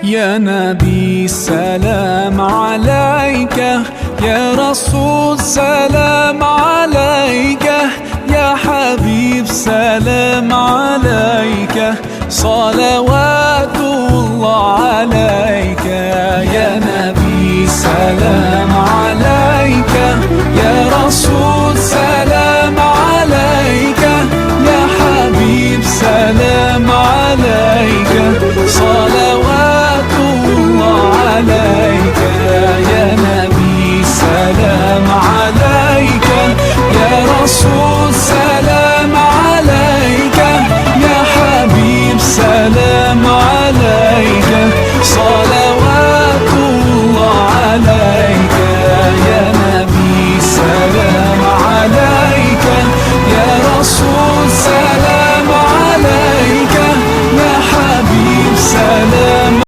يا نبي سلام عليك، يا رسول سلام عليك، يا حبيب سلام عليك، صلوات الله